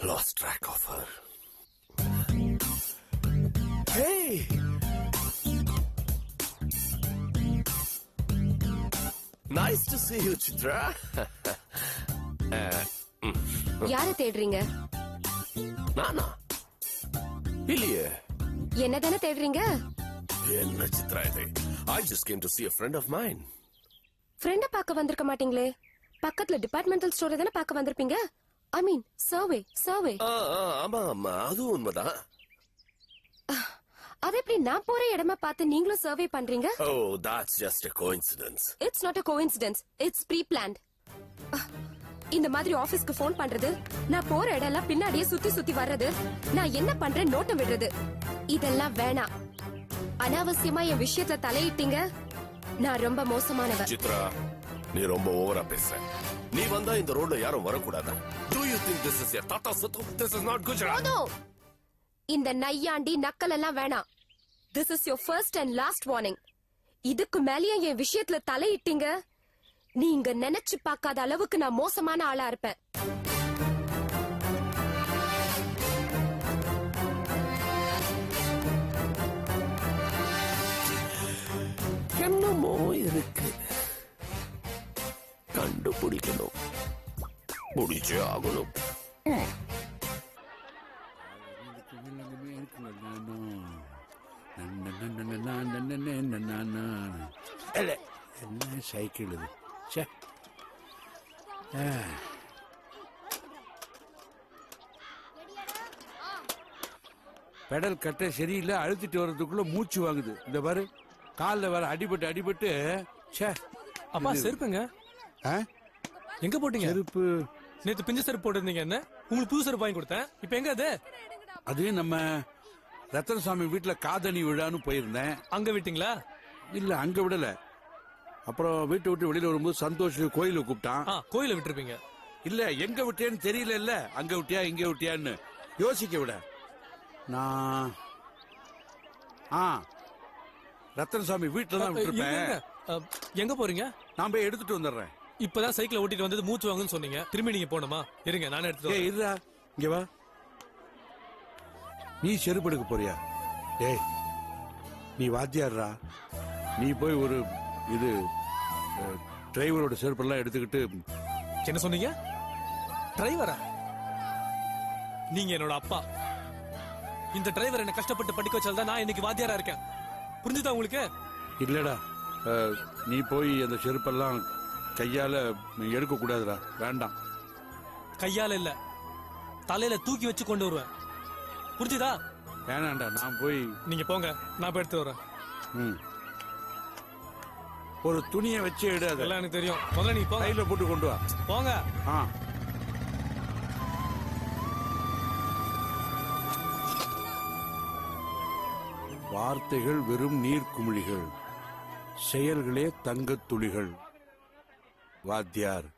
Lost track of her. Hey! Nice to see you, Chitra. யார தேடுறீங்க? நானா? இல்லையே. என்னதானே தேடுறீங்க? என்ன சித்ரா இது? I just came to see a friend of mine. ஃப்ரெண்ட பார்க்க வந்திருக்க மாட்டீங்களே? பக்கத்துல டிபார்ட்மெண்டல் ஸ்டோர் தானே பார்க்க வந்திருப்பீங்க? I mean, survey. ஆமா, அது உண்மைதான். அது எப்படி நான் போற இடமா பார்த்து நீங்களும் சர்வே பண்றீங்க? Oh, that's just a coincidence. It's not a coincidence. It's pre-planned. இந்த மாதிரி ஆபீஸ்க்கு போன் பண்றது, நான் போற இடம்லாம் பின்னாடியே சுத்தி வர்றது, நான் என்ன பண்றேன் நோட்டம் விடுறது, இதெல்லாம் வேணாம். அனாவசியமா என் விஷயத்துல தலையிட்டீங்க. நான் ரொம்ப மோசமானவ. சித்ரா, நீ ரொம்ப ஓவரா பேசுற. நீ வந்தா இந்த ரோட்ல யாரும் வரக்கூடாதா? Do you think this is your Tata Suthu? This is not Gujarat. No. இந்த நையாண்டி நக்கல் எல்லாம் வேணாம். This is your first and last warning. இதுக்கு மேலயே என் விஷயத்துல தலையிட்டீங்க, நீங்க நினைச்சு பார்க்காத அளவுக்கு நான் மோசமான ஆளா இருப்பேன். என்னமோ இருக்கு, கண்டுபிடிக்கணும், முடிச்சே ஆகணும். என்ன சைக்கிள் இது? பெடல் கட்ட சரியில்லை, அழுத்திட்டு வர்றதுக்குள்ள மூச்சு வாங்குது. இந்த பாரு, காலில் வர அடிபட்டு அப்பா செருப்புங்க எங்க போட்டீங்க? செருப்பு நேத்து பிஞ்ச செருப்பு போட்டிருந்தீங்க. என்ன உங்களுக்கு புது செருப்பு வாங்கி கொடுத்தேன், இப்ப எங்க அது? அது நம்ம ரத்தனசாமி வீட்டுல காதணி விழான்னு போயிருந்தேன். அங்க விட்டீங்களா? இல்ல, அங்க விடல. அப்புறம் வீட்டை விட்டு வெளியில வரும்போது சந்தோஷ் கோயிலுக்கு கூப்பிட்டான். கோயில விட்டுருப்பீங்க. இல்ல, எங்க விட்டேன்னு தெரியல. இல்ல, அங்க விட்டியா இங்க விட்டியான்னு யோசிக்க விட நான் ரத்தனசாமி வீட்டுல தான் விட்டுருப்பேன். எங்க போறீங்க? நான் போய் எடுத்துட்டு வந்துடுறேன். இப்பதான் சைக்கிள் ஓட்டிட்டு வந்தது மூச்சு வாங்குன்னு சொன்னீங்க, திரும்பி நீங்க போனோமா? இருங்க, நானே எடுத்துட்டு. இருடா, இங்க வா. நீ செருப்பு எடுக்க போறியா? டேய், நீ வாத்தியாடுறா. நீ போய் ஒரு இது டிரைவரோட செருப்பெல்லாம் எடுத்துக்கிட்டு. என்ன சொன்னீங்க? டிரைவரா? நீங்க என்னோட அப்பா. இந்த டிரைவர் என்ன கஷ்டப்பட்டு படிக்க வச்சால்தான் நான் இன்னைக்கு வாத்தியாரா இருக்கேன். புரிஞ்சுதா உங்களுக்கு? இல்லடா, நீ போய் அந்த செருப்பெல்லாம் கையால எடுக்க கூடாதுடா. வேண்டாம். கையால இல்ல, தலையில தூக்கி வச்சு கொண்டு வருவேன். புரிஞ்சுதா? வேணாண்டா, நான் போய். நீங்க போங்க, நான் போய் எடுத்து வரேன். ஒரு துணியை வச்சு எடு. அதெல்லாம் எனக்கு தெரியும். முதல்ல நீ போங்க, கையில போட்டு கொண்டு வா. போங்க. வார்த்தைகள் வெறும் நீர்க்குமிழிகள், செயல்களே தங்கத் துளிகள். வாத்தியார்.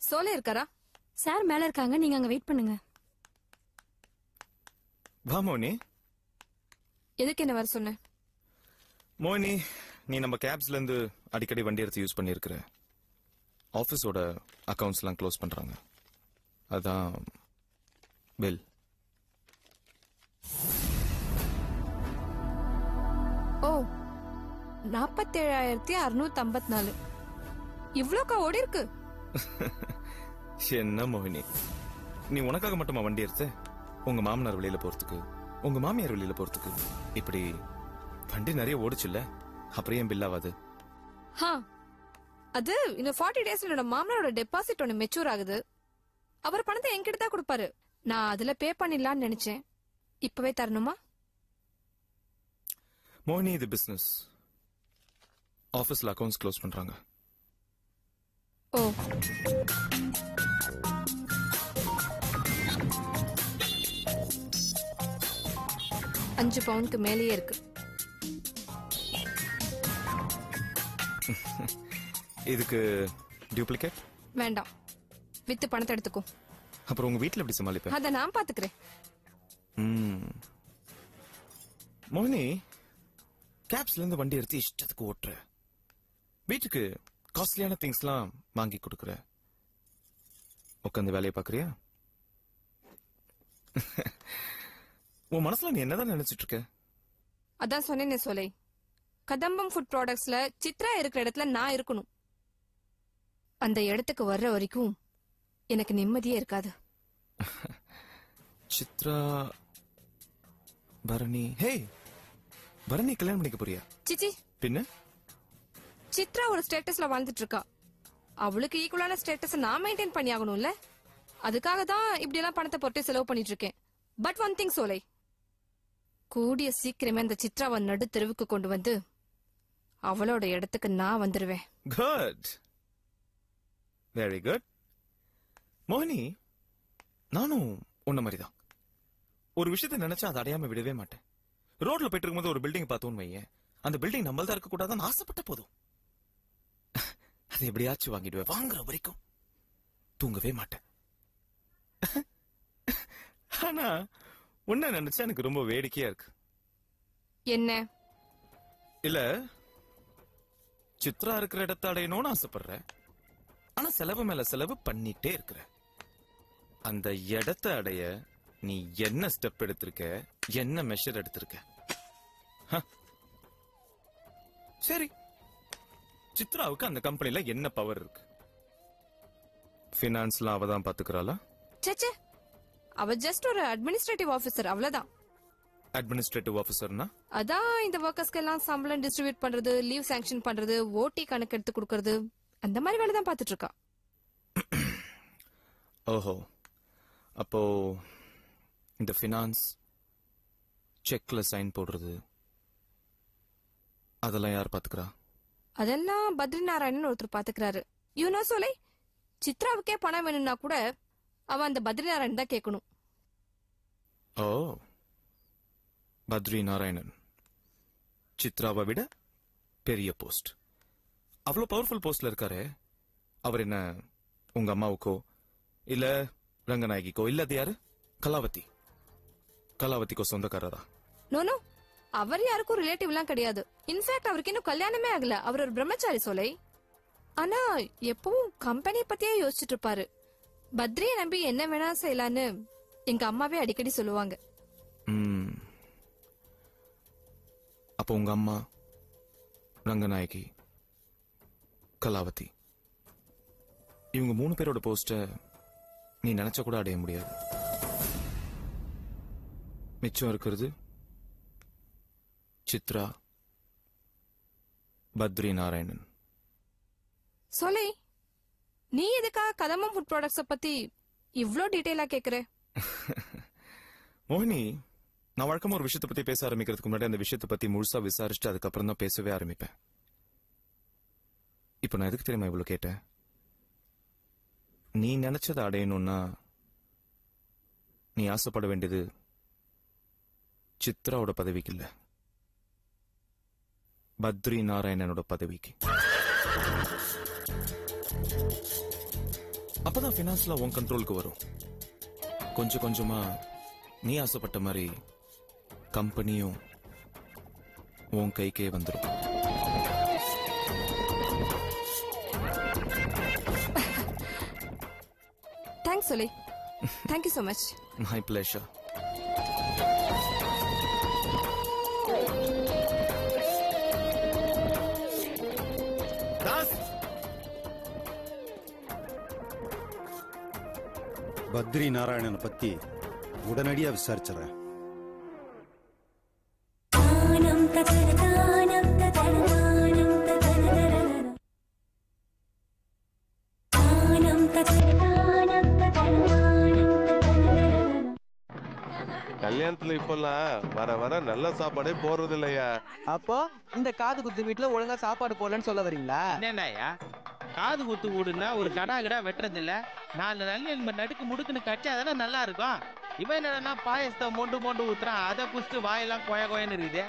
சோலே இருக்காரா? சார் மேல இருக்காங்க, நீங்க அங்க வெயிட் பண்ணுங்க. வா மோனி. எதுக்கு என்ன வர சொன்ன? மோனி, நீ நம்ம கேப்ஸ்ல இருந்து அடிக்கடி வண்டி எடுத்து யூஸ் பண்ணிருக்கிற. ஆபீஸோட அக்கவுண்ட்ஸ் எல்லாம் க்ளோஸ் பண்றாங்க, அதான் பில். ஓ, 47,654. இவ்ளோக்கா ஓடி இருக்கு? என்ன மோகினி, நீ உனக்காக மட்டுமா வண்டி எடுத்த? உங்க மாமனார் வெளியில போறதுக்கு, உங்க மாமியார் வெளியில போறதுக்கு, இப்படி வண்டி நிறைய ஓடிச்சுல்ல, அப்புறம் ஏன் பில் ஆகாது? அது இன்னும் 40 டேஸ்ல என்னோட மாமனாரோட டெபாசிட் ஒன்னு மெச்சூர் ஆகுது. அவர் பணத்தை என்கிட்ட தான் கொடுப்பாரு. நான் அதுல பே பண்ணிடலாம்னு நினைச்சேன். இப்பவே தரணுமா? மோகினி, இது பிசினஸ். ஆபீஸ்ல அக்கவுண்ட்ஸ் க்ளோஸ் பண்றாங்க. ஓ, $5 பவுண்டுக்கு மேலேயே இருக்கு. இதுக்கு டூப்ளிகேட் வேண்டாம், வித்து பணத்தை எடுத்துக்கோ. அப்புறம் உங்க வீட்டுல எப்படி சமாளிப்பேன்? அத நான் பாத்துக்கிறேன். மோகினி, கேப்ஸ்ல இருந்து வண்டி எடுத்து இஷ்டத்துக்கு ஓட்டுற, வீட்டுக்கு காஸ்ட்லியான திங்ஸ்லாம் வாங்கி கொடுக்குற, உட்காந்து வேலையை பாக்குறியா? உன் மனசுல நீ என்னதான் நினைச்சிட்டு இருக்க? அதான் சொன்னேனே சோலை, கதம்பம் ஃபுட் ப்ராடக்ட்ஸ்ல சித்ரா இருக்கிற இடத்துல நான் இருக்கணும். அந்த இடத்துக்கு வர்ற வரைக்கும் எனக்கு நிம்மதியே இருக்காது. சித்ரா பரணி, ஹே பரணி கல்யாணம் பண்ணிக்க போறியா? சிச்சி, பின்ன சித்ரா ஒரு ஸ்டேட்டஸ்ல வாழ்ந்துட்டு இருக்கா. அவளுக்கு ஈக்குவலான ஸ்டேட்டஸ் நான் மெயின்டைன் பண்ணி ஆகணும்ல. அதுக்காக தான் இப்படி எல்லாம் பணத்தை போட்டு செலவு பண்ணிட்டு இருக்கேன். பட் ஒன் திங் சோலை, கூடிய சீக்கிரமே அந்த சித்ராவை நடு தெருவுக்கு கொண்டு வந்து அவளோட இடத்துக்கு நான் வந்துருவேன். Good, very good. மோகினி, நானும் உன்ன மாதிரிதான். ஒரு விஷயத்தை நினைச்சா அதை அடையாம விடவே மாட்டேன். ரோட்ல போயிட்டு இருக்கும்போது ஒரு பில்டிங் பார்த்தோன்னு வையேன், அந்த பில்டிங் நம்மள்தான் இருக்க கூடாதுன்னு ஆசைப்பட்ட போதும் அதை எப்படியாச்சும் வாங்கிடுவேன். வாங்குற வரைக்கும் தூங்கவே மாட்டேன். ஆனா உன்ன நினைச்சா எனக்கு ரொம்ப வேடிக்கையா இருக்கு. என்ன? இல்ல, சித்ரா இருக்கிற இடத்த அடையணும்னு ஆசைப்படுற, ஆனா செலவு மேல செலவு பண்ணிட்டே இருக்கிற. அந்த இடத்தை அடைய நீ என்ன ஸ்டெப் எடுத்திருக்க, என்ன மெஷர் எடுத்திருக்க? சரி, சித்ராவுக்கு அந்த கம்பெனில என்ன பவர் இருக்கு? பினான்ஸ்லாம் அவதான் பாத்துக்கிறாளா? சேச்சே, அவ ஜஸ்ட் ஒரு அட்மினிஸ்ட்ரேட்டிவ் ஆபீசர், அவ்வளவுதான். அட்மினிஸ்ட்ரேட்டிவ் ஆபீசர்னா? அதான் இந்த ஒர்க்கர்ஸ்க்கு எல்லாம் சம்பளம் டிஸ்ட்ரிபியூட் பண்றது, லீவ் சாங்ஷன் பண்றது, ஓடி கணக்கு எடுத்து கொடுக்கறது, அந்த மாதிரி வேலை தான் பாத்துட்டு இருக்கா. ஓஹோ, அப்போ இந்த பினான்ஸ், செக்ல சைன் போடுறது, அதெல்லாம் யார் பாத்துக்கிறா? அதெல்லாம் பத்ரி நாராயணன் ஒருத்தர் பாத்துக்கிறாரு. யூனோ சோலை, சித்ராவுக்கே பணம் வேணும்னா கூட அவன் அந்த பத்ரி நாராயணன் தான் கேட்கணும். ஓ, பத்ரி நாராயணன் சித்ராவை விட பெரிய போஸ்ட், அவ்வளவு பவர்ஃபுல் போஸ்ட்ல இருக்காரு. அவர் என்ன உங்க அம்மாவுக்கோ இல்ல ரங்கநாயகிக்கோ, இல்ல அது யாரு, கலாவதிக்கோ சொந்தக்காரரா? நோனோ, அவர் யாருக்கும் ரிலேட்டிவ் எல்லாம் கிடையாது. இன்ஃபேக்ட் அவருக்கு இன்னும் கல்யாணமே ஆகல. அவர் ஒரு பிரம்மச்சாரி சோலை. ஆனா எப்பவும் கம்பெனி பத்தியே யோசிச்சுட்டு இருப்பாரு. பத்ரியை நம்பி என்ன வேணா செய்யலான்னு எங்க அம்மாவே அடிக்கடி சொல்லுவாங்க. அப்போ உங்க அம்மா, ரங்கநாயகி, கலாவதி, இவங்க 3 பேரோட போஸ்ட நீ நினைச்ச கூட அடைய முடியாது. மிச்சம் இருக்கிறது சித்ரா, பத்ரி நாராயணன். சோலை, நீ எதுக்காக கதம்பம் ஃபுட் ப்ராடக்ட்ஸ பத்தி இவ்ளோ டீடைலா கேக்குற? மோகினி, நான் வழக்கமா ஒரு விஷயத்தை பத்தி பேச ஆரம்பிக்கிறதுக்கு முன்னாடி அந்த விஷயத்தை பத்தி முழுசா விசாரிச்சுட்டு அதுக்கப்புறம் தான் பேசவே ஆரம்பிப்பேன். இப்ப நான் எதுக்கு தெரியுமா இவ்வளவு கேட்டேன்? நீ நினைச்சதை அடையணும்னா நீ ஆசைப்பட வேண்டியது சித்ராவோட பதவிக்கு இல்ல, பத்ரி நாராயணனோட பதவிக்கு. அப்பதான் பினான்ஸ்ல உன் கண்ட்ரோலுக்கு வரும். கொஞ்சம் கொஞ்சமா நீ ஆசைப்பட்ட மாதிரி கம்பெனியும் உன் கைக்கே வந்துடும். தேங்க்ஸ் சோலை, thank you so much. My pleasure. Badri நாராயணனை பத்தி உடனடியா விசாரிச்சுறேன். கல்யாணத்துல இப்பெல்லாம் வர வர நல்ல சாப்பாடே போறது இல்லையா? அப்போ இந்த காது குத்து வீட்டுல ஒழுங்கா சாப்பாடு போடலன்னு சொல்ல வரீங்களா? என்னையா காது குத்து கூடுனா ஒரு கடா வெட்டுறது இல்ல, 4 நல்ல நடுக்கு முடுக்குன்னு கட்சி அதெல்லாம் நல்லா இருக்கும். இவன் என்னன்னா பாயசத்தை மொண்டு ஊத்துறான், அதை குடிச்சு வாயெல்லாம் கொய கொயன்னு இருக்குது.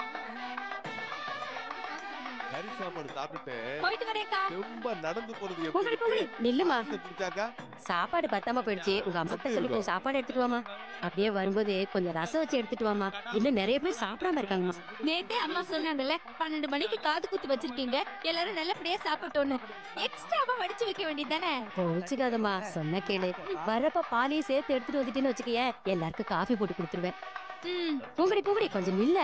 கறி சாப்பாடு சாப்பிட்டு போயிட்டு வரேன்க்கா. ரொம்ப நடந்து போறது போகடி, எப்படி போகடி. நில்லுமா. பிடிச்சாக்கா சாப்பாடு பத்தாம போயிடுச்சு. உங்க அம்மா கிட்ட சொல்லி கொஞ்சம் சாப்பாடு எடுத்துட்டு வாமா. அப்படியே வரும்போது கொஞ்சம் ரசம் வச்சு எடுத்துட்டு வாமா. இன்னும் நிறைய பேர் சாப்பிடாம இருக்காங்கம்மா. நேத்தே அம்மா சொன்னாங்கல்ல 12 மணிக்கு காது குத்து வச்சிருக்கீங்க, எல்லாரும் நல்லபடியா சாப்பிட்டோன்னு. எக்ஸ்ட்ராவா வடிச்சு வைக்க வேண்டியதானே? கோவிச்சுக்காதம்மா, சொன்ன கேளு. வரப்ப பாலையும் சேர்த்து எடுத்துட்டு வந்துட்டேன்னு வச்சுக்கயே, எல்லாருக்கும் காஃபி போட்டு கொடுத்துருவேன். பூங்கடி பூங்கடி கொஞ்சம் நில்ல.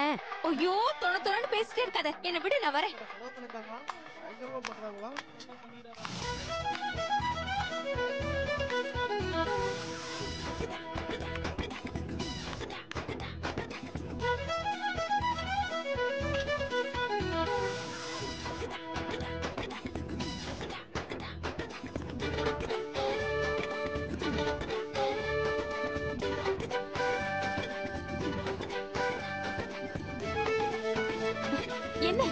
ஐயோ தொண பேசிட்டே இருக்காத, என்ன விடு, நான் வரேன். என்ன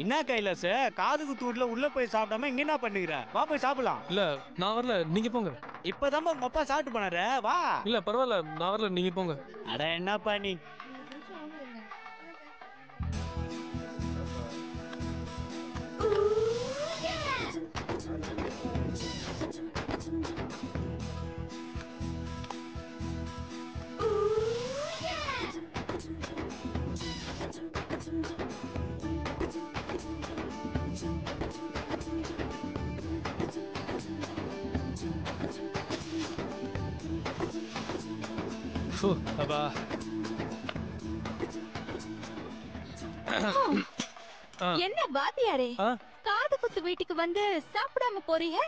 என்ன கைலாச, காது குத்து வீட்டுல உள்ள போய் சாப்பிடாம இங்க என்ன பண்ணுகிற? வா போய் சாப்பிடலாம். இல்ல நான் வரல, நீங்க போங்க. இப்பதான் உங்க அப்பா சாப்பிட்டு போனாரு, வா. இல்ல பரவாயில்ல, நான் வரல, நீங்க போங்க. அட என்னப்பா நீ. அப்பா என்ன வாத்தியாரே, காது குத்து வீட்டுக்கு வந்து சாப்பிடாம போறீங்க?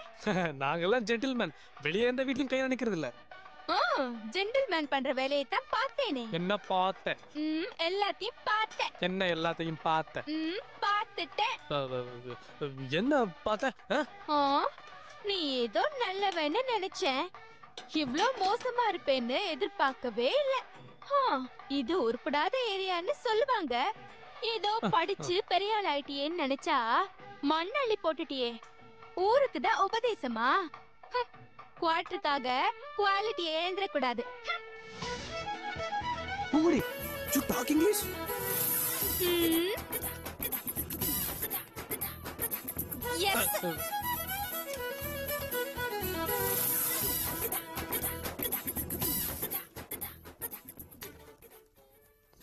நாங்கெல்லாம் ஜென்டில்மேன், வெளியே எந்த வீட்லயும் கை நினைக்கிறது இல்ல. ஜென்டில்மேன் பண்ற வேலையை தான் பார்த்தேனே. என்ன பார்த்த? எல்லாத்தையும் பார்த்தேன். என்ன எல்லாத்தையும் பார்த்த? பார்த்துட்டேன். என்ன பார்த்த? நீ ஏதோ நல்லவன்னு நினைச்சேன், இவ்ளோ மோசமா இருப்பேன்னு எதிர்பார்க்கவே இல்ல. இது உருப்படாத ஏரியான்னு சொல்லுவாங்க. ஏதோ படிச்சு பெரிய ஆள் ஆயிட்டியேன்னு நினைச்சா மண்ணள்ளி போட்டுட்டியே. ஊருக்கு தான் உபதேசமா? குவாட்டருக்காக quality ஏந்திரக்கூடாது. பூங்கடி, you talk English? Yes.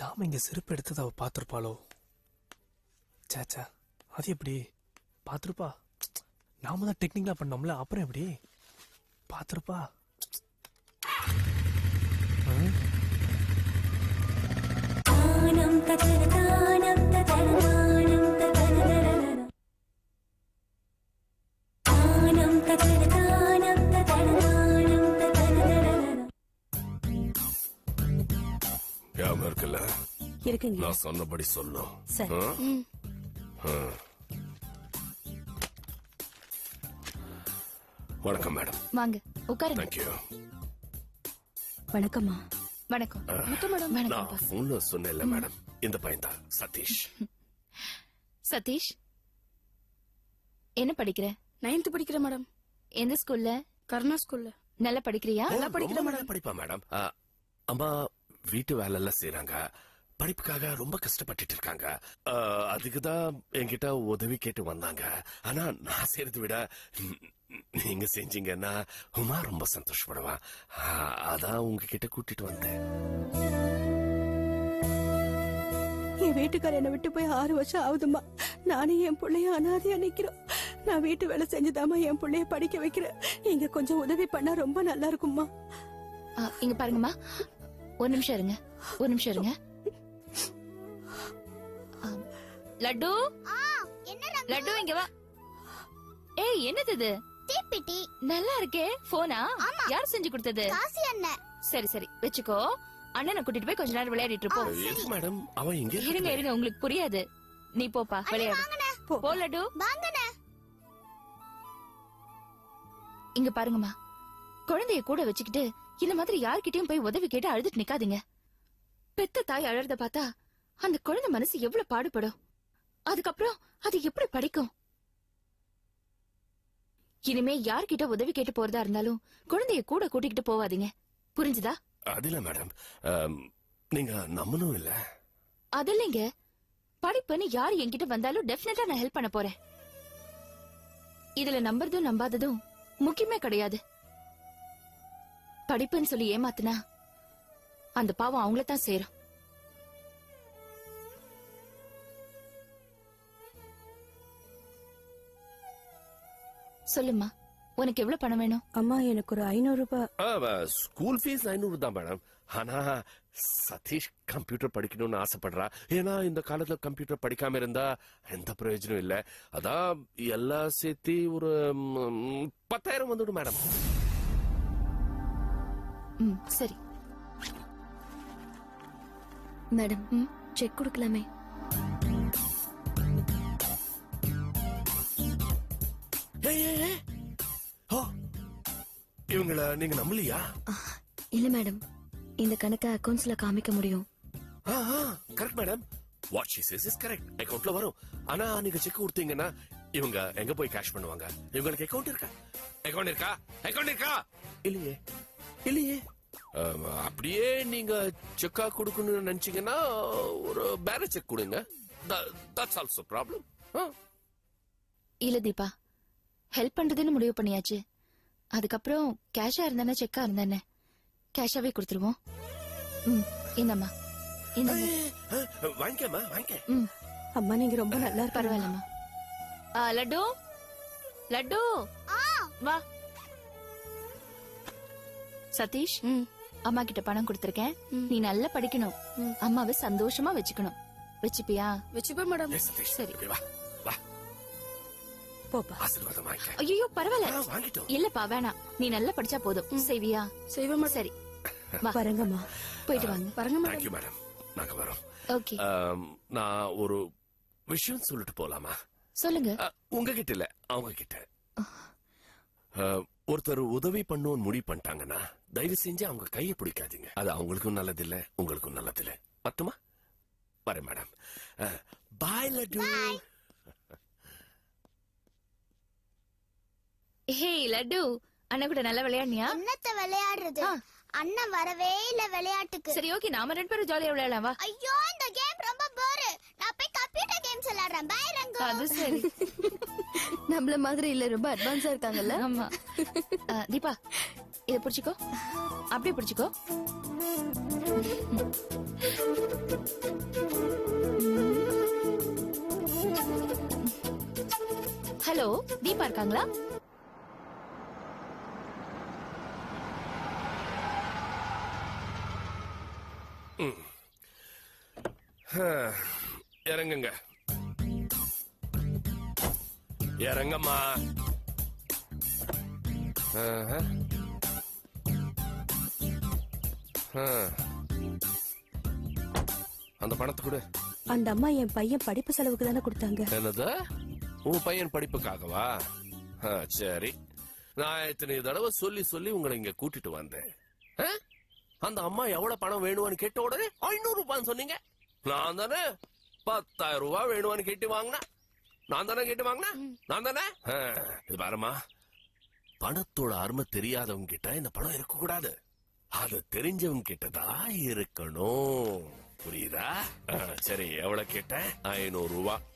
நாம இங்க செருப்பு எடுத்தது அவ பாத்திருப்பாளோ? சாச்சா, அது எப்படி பாத்திருப்பா? நாம தான் டெக்னிக்கலா பண்ணோம்ல, அப்புறம் எப்படி பாத்திருப்பா? ஞாபகம் இருக்குல்ல? இருக்குங்க. நான் சொன்னபடி சொல்லும். சரி. வணக்கம் மேடம். வாங்க உட்காருங்க. தேங்க்யூ. வணக்கம்மா. வணக்கம். நான் போன்ல சொன்னேன்ல மேடம், இந்த பையன் தான் சதீஷ். சதீஷ், என்ன படிக்கிற? 9th படிக்கிற மேடம். எந்த ஸ்கூல்ல? கருணா ஸ்கூல்ல. நல்லா படிக்கிறியா? நல்லா படிக்கிற மேடம். படிப்பா மேடம். அம்மா வீட்டு வேலை எல்லாம் செய்யறாங்க, படிப்புக்காக ரொம்ப கஷ்டப்பட்டுட்டு இருக்காங்க. அதுக்குதான் என்கிட்ட உதவி கேட்டு வந்தாங்க. ஆனா நான் செய்யறதை விட நீங்க செஞ்சீங்கன்னா உமா ரொம்ப சந்தோஷப்படுவா. அதான் உங்ககிட்ட கூட்டிட்டு வந்தேன். என் வீட்டுக்கார என்னை விட்டு போய் 6 வருஷம் ஆகுதுமா. நானும் என் பிள்ளைய அனாதையா நிக்கிறோம். நான் வீட்டு வேலை செஞ்சுதாமா என் பிள்ளைய படிக்க வைக்கிறேன். நீங்க கொஞ்சம் உதவி பண்ணா ரொம்ப நல்லா இருக்கும்மா. இங்க பாருங்கம்மா, ஒரு நிமிஷம் இருங்க, ஒரு நிமிஷம் இருங்க. லட்டு, லட்டு இங்க வா. ஏய், என்னது இது? தீப்பிட்டி. நல்லா இருக்கே. போனா யார் செஞ்சு கொடுத்தது? காசி அண்ணன். சரி சரி வச்சுக்கோ. அண்ணனை கூட்டிட்டு போய் கொஞ்ச நேரம் விளையாடிட்டு இருப்போம். எதுக்கு மேடம் அவன் இங்க? இருங்க இருங்க, உங்களுக்கு புரியாது. நீ போப்பா விளையாடு. போ லட்டு. வாங்கண்ணே. இங்க பாருங்கம்மா, குழந்தைய கூட வச்சுக்கிட்டு இந்த மாதிரி யார்கிட்டயும் போய் உதவி கேட்டு அழுதுட்டு நிக்காதீங்க. பெத்த தாய் அழறத பார்த்தா அந்த குழந்தை மனசு எவ்வளவு பாடுபடும். அதுக்கப்புறம் அது எப்படி படிக்கும்? இனிமே யார்கிட்ட உதவி கேட்டு போறதா இருந்தாலும் குழந்தைய கூட கூட்டிக்கிட்டு போவாதீங்க. புரிஞ்சுதா? அதுல மேடம், நீங்க நம்பணும் இல்ல. அதில்லைங்க, படிப்புன்னு யாரு என்கிட்ட வந்தாலும் டெஃபினட்டா நான் ஹெல்ப் பண்ண போறேன். இதுல நம்புறதும் நம்பாததும் முக்கியமே கிடையாது. படிப்புன்னு சொல்லி ஏமாத்துனா அந்த பாவம் அவங்களதான் சேரும். சொல்லுமா, உனக்கு எவ்வளவு பணம் வேணும்? அம்மா, எனக்கு ஒரு 500 ரூபாய். ஸ்கூல் ஃபீஸ் 500 தான் மேடம். ஆனா சதீஷ் கம்ப்யூட்டர் படிக்கணும்னு ஆசைப்படுறா. ஏன்னா இந்த காலத்துல கம்ப்யூட்டர் படிக்காம இருந்தா எந்த பிரயோஜனம் இல்ல. அதான் எல்லாம் சேர்த்து ஒரு 10,000 வந்துடும் மேடம். சரி மேடம், செக் கொடுக்கலாமே? இவங்கள நீங்க நம்பலையா? இல்ல மேடம், இந்த கணக்கை அக்கவுண்ட்ஸ்ல காமிக்க முடியும். Correct madam. What she says is correct. அக்கவுண்ட்ல வரும். ஆனா நீங்க செக் கொடுத்தீங்கன்னா இவங்க எங்க போய் கேஷ் பண்ணுவாங்க? இவங்களுக்கு அக்கவுண்ட் இருக்கா? அக்கவுண்ட் இருக்கா? அக்கவுண்ட் இருக்கா? இல்லையே, இல்லையே. அப்படியே நீங்க செக்கா கொடுக்கணும்னு நினைச்சீங்கன்னா ஒரு பேலன்ஸ் செக் கொடுங்க. That's also problem. இல்ல தீபா, ஹெல்ப் பண்றதுன்னு முடிவு பண்ணியாச்சு. அதுக்கப்புறம் கேஷா இருந்தானே செக்கா இருந்தானே கேஷாவே கொடுத்துருவோம். இந்தம்மா, வாங்கிக்கமா, வாங்கிக்க. அம்மா, நீங்க ரொம்ப நல்லா இருக்கு. பரவாயில்லம்மா. லட்டு, லட்டு வா. சதீஷ், அம்மா கிட்ட பணம் கொடுத்திருக்கேன். நீ நல்லா படிக்கணும், அம்மாவை சந்தோஷமா வச்சுக்கணும். வச்சுப்பியா? வச்சுப்பேன் மேடம். சரி, போப்பா. ஆசீர்வாதம் வாங்கிக்க. ஐயோ பரவாயில்ல, இல்லப்பா வேணாம். நீ நல்லா படிச்சா போதும். செய்வியா? செய்வேன். சரி, வரங்கம்மா. போயிட்டு வாங்க. வரங்க தேங்க்யூ மேடம். நாங்க வரோம். ஓகே. நான் ஒரு விஷயம் சொல்லிட்டு போலாமா? சொல்லுங்க. உங்ககிட்ட இல்ல, அவங்க கிட்ட. ஒருத்தர் உதவி பண்ணுவோம் முடிவு பண்ணிட்டாங்கன்னா தயவு செஞ்சு அவங்க கையை பிடிக்காதீங்க. அது அவங்களுக்கும் நல்லது இல்ல, உங்களுக்கும் நல்லது இல்ல. மட்டுமா? வரேன் மேடம். பாய் லட்டு. ஹே லட்டு, அண்ணா கூட நல்லா விளையாடுனியா? என்னத்த விளையாடுறது? அண்ணன் வரவே இல்ல விளையாட்டுக்கு. சரி ஓகே, நாம 2 பேரும் ஜாலியா விளையாடலாம் வா. ஐயோ, இந்த கேம் ரொம்ப போர். நான் போய் கம்ப்யூட்டர் கேம்ஸ் விளையாடுறேன். பை ரங்கு. அது சரி. நம்மள மாதிரி இல்ல, ரொம்ப அட்வான்ஸா இருக்காங்கல்ல. ஆமா. தீபா, இத புடிச்சுக்கோ. அப்படியே புடிச்சுக்கோ. ஹலோ, தீபா இருக்காங்களா? இறங்குங்க, இறங்கம்மா. அந்த பணத்தை கொடு. அந்த அம்மா என் பையன் படிப்பு செலவுக்கு தானே கொடுத்தாங்க. என்னது? உன் பையன் படிப்புக்காகவா? சரி, நான் இத்தனை தடவை சொல்லி சொல்லி உங்களை இங்க கூட்டிட்டு வந்தேன். அந்த அம்மா எவ்வளவு பணம் வேணும்னு கேட்ட உடனே 500 ரூபான்னு சொன்னீங்க. நான் தானே 10,000 ரூபாய் வேணும்னு கேட்டு வாங்கினா. நான் தானே கேட்டு வாங்கினா? நான் தானே? இது பாருமா, பணத்தோட அருமை தெரியாதவங்க கிட்ட இந்த பணம் இருக்க கூடாது. அது தெரிஞ்சவங்க கிட்டதான் இருக்கணும். புரியுதா? சரி, எவ்வளவு கேட்ட? 500 ரூபாய்.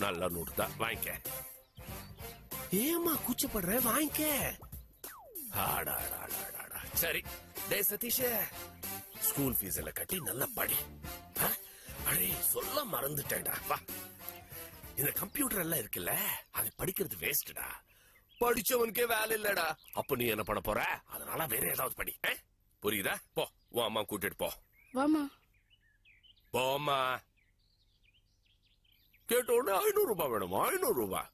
நல்ல நோட்டு தான், வாங்கிக்க. ஏமா கூச்சப்படுற? வாங்கிக்க. சரி, டே சதீஷ், ஸ்கூல் ஃபீஸ் எல்லாம் கட்டி நல்லா படி. அடே, சொல்ல மறந்துட்டேன்டா. வா, இந்த கம்ப்யூட்டர் எல்லாம் இருக்குல்ல, அது படிக்கிறது வேஸ்டா. படிச்சவனுக்கே வேலை இல்லடா. அப்ப நீ என்ன பண்ண போற? அதனால வேற ஏதாவது படி. புரியுதா? போ, உன் அம்மா கூட்டிட்டு போ. வாமா. போமா. கேட்ட உடனே 500 ரூபாய் வேணுமா? 500 ரூபாய்?